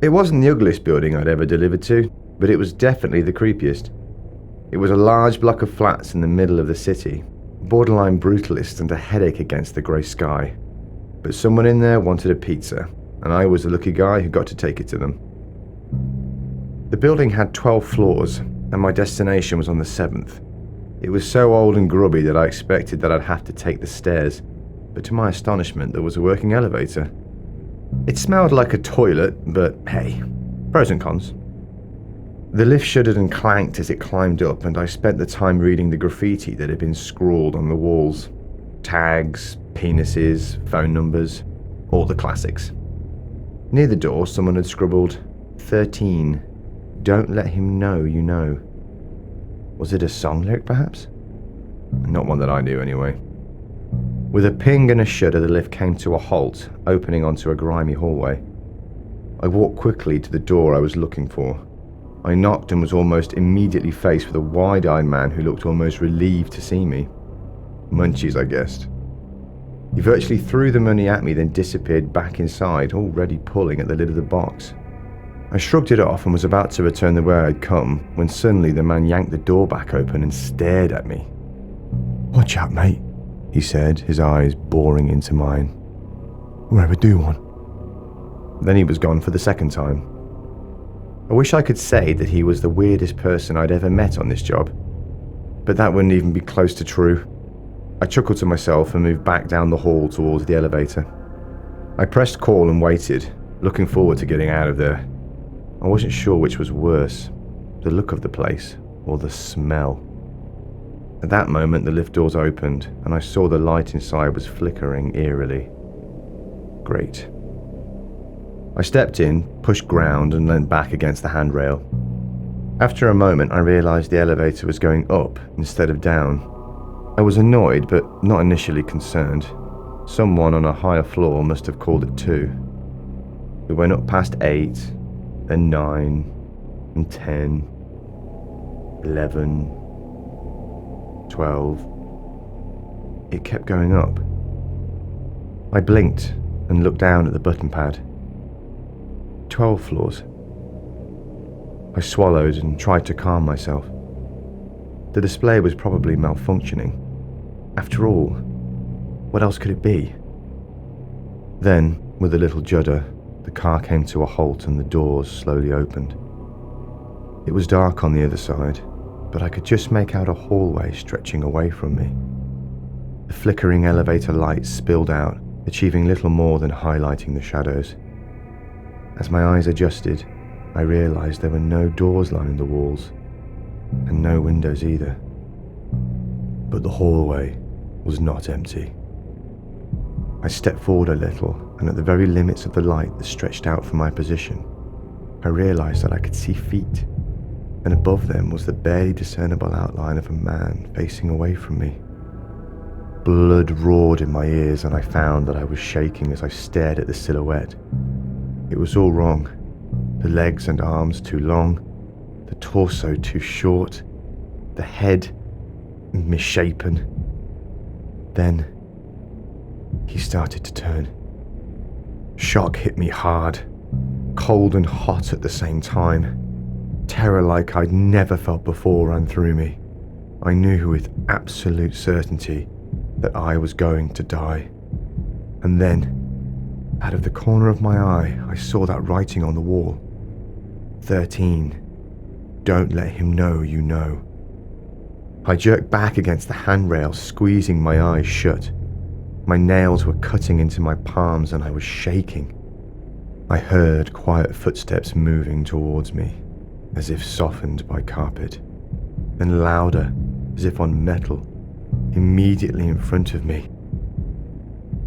It wasn't the ugliest building I'd ever delivered to, but it was definitely the creepiest. It was a large block of flats in the middle of the city, borderline brutalist and a headache against the grey sky. But someone in there wanted a pizza, and I was the lucky guy who got to take it to them. The building had 12 floors, and my destination was on the 7th. It was so old and grubby that I expected that I'd have to take the stairs, but to my astonishment there was a working elevator. It smelled like a toilet, but hey, pros and cons. The lift shuddered and clanked as it climbed up, and I spent the time reading the graffiti that had been scrawled on the walls. Tags, penises, phone numbers, all the classics. Near the door, someone had scribbled, 13. Don't let him know you know. Was it a song lyric, perhaps? Not one that I knew, anyway. With a ping and a shudder, the lift came to a halt, opening onto a grimy hallway. I walked quickly to the door I was looking for. I knocked and was almost immediately faced with a wide-eyed man who looked almost relieved to see me. Munchies, I guessed. He virtually threw the money at me, then disappeared back inside, already pulling at the lid of the box. I shrugged it off and was about to return the way I'd come, when suddenly the man yanked the door back open and stared at me. "Watch out, mate," he said, his eyes boring into mine. "We'll ever do one." Then he was gone for the second time. I wish I could say that he was the weirdest person I'd ever met on this job, but that wouldn't even be close to true. I chuckled to myself and moved back down the hall towards the elevator. I pressed call and waited, looking forward to getting out of there. I wasn't sure which was worse, the look of the place or the smell. At that moment, the lift doors opened and I saw the light inside was flickering eerily. Great. I stepped in, pushed ground and leant back against the handrail. After a moment, I realized the elevator was going up instead of down. I was annoyed, but not initially concerned. Someone on a higher floor must have called it too. We went up past 8, then 9, and 10, 11, 12. It kept going up. I blinked and looked down at the button pad. 12 floors. I swallowed and tried to calm myself. The display was probably malfunctioning. After all, what else could it be? Then, with a little judder, the car came to a halt and the doors slowly opened. It was dark on the other side, but I could just make out a hallway stretching away from me. The flickering elevator lights spilled out, achieving little more than highlighting the shadows. As my eyes adjusted, I realized there were no doors lining the walls, and no windows either. But the hallway was not empty. I stepped forward a little, and at the very limits of the light that stretched out from my position, I realized that I could see feet, and above them was the barely discernible outline of a man facing away from me. Blood roared in my ears, and I found that I was shaking as I stared at the silhouette. It was all wrong. The legs and arms too long, the torso too short, the head misshapen. Then he started to turn. Shock hit me hard, cold and hot at the same time. Terror like I'd never felt before ran through me. I knew with absolute certainty that I was going to die. And then, out of the corner of my eye, I saw that writing on the wall. 13. Don't let him know you know. I jerked back against the handrail, squeezing my eyes shut. My nails were cutting into my palms and I was shaking. I heard quiet footsteps moving towards me, as if softened by carpet, then louder, as if on metal, immediately in front of me.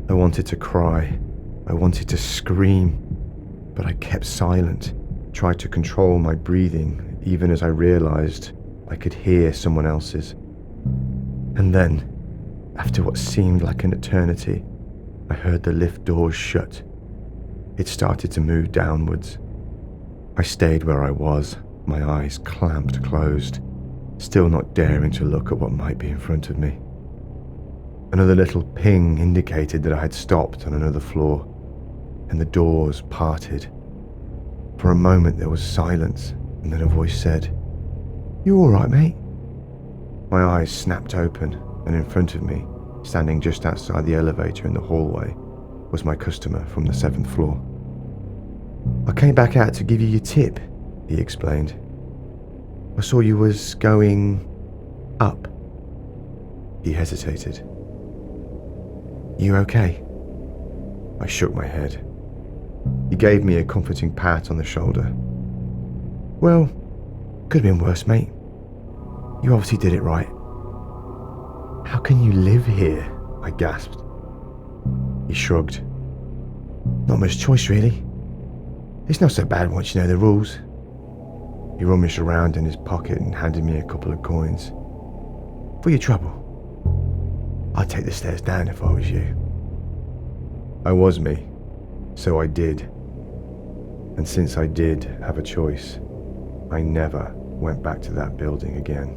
I wanted to cry. I wanted to scream, but I kept silent, tried to control my breathing, even as I realized I could hear someone else's. And then, after what seemed like an eternity, I heard the lift doors shut. It started to move downwards. I stayed where I was, my eyes clamped closed, still not daring to look at what might be in front of me. Another little ping indicated that I had stopped on another floor, and the doors parted. For a moment there was silence, and then a voice said, "You all right, mate?" My eyes snapped open, and in front of me, standing just outside the elevator in the hallway, was my customer from the 7th floor. "I came back out to give you your tip," he explained. "I saw you was going up." He hesitated. "You okay?" I shook my head. He gave me a comforting pat on the shoulder. "Well, could have been worse, mate. You obviously did it right." "How can you live here?" I gasped. He shrugged. "Not much choice, really. It's not so bad once you know the rules." He rummaged around in his pocket and handed me a couple of coins. "For your trouble. I'd take the stairs down if I was you." I was me, so I did. And since I did have a choice, I never went back to that building again.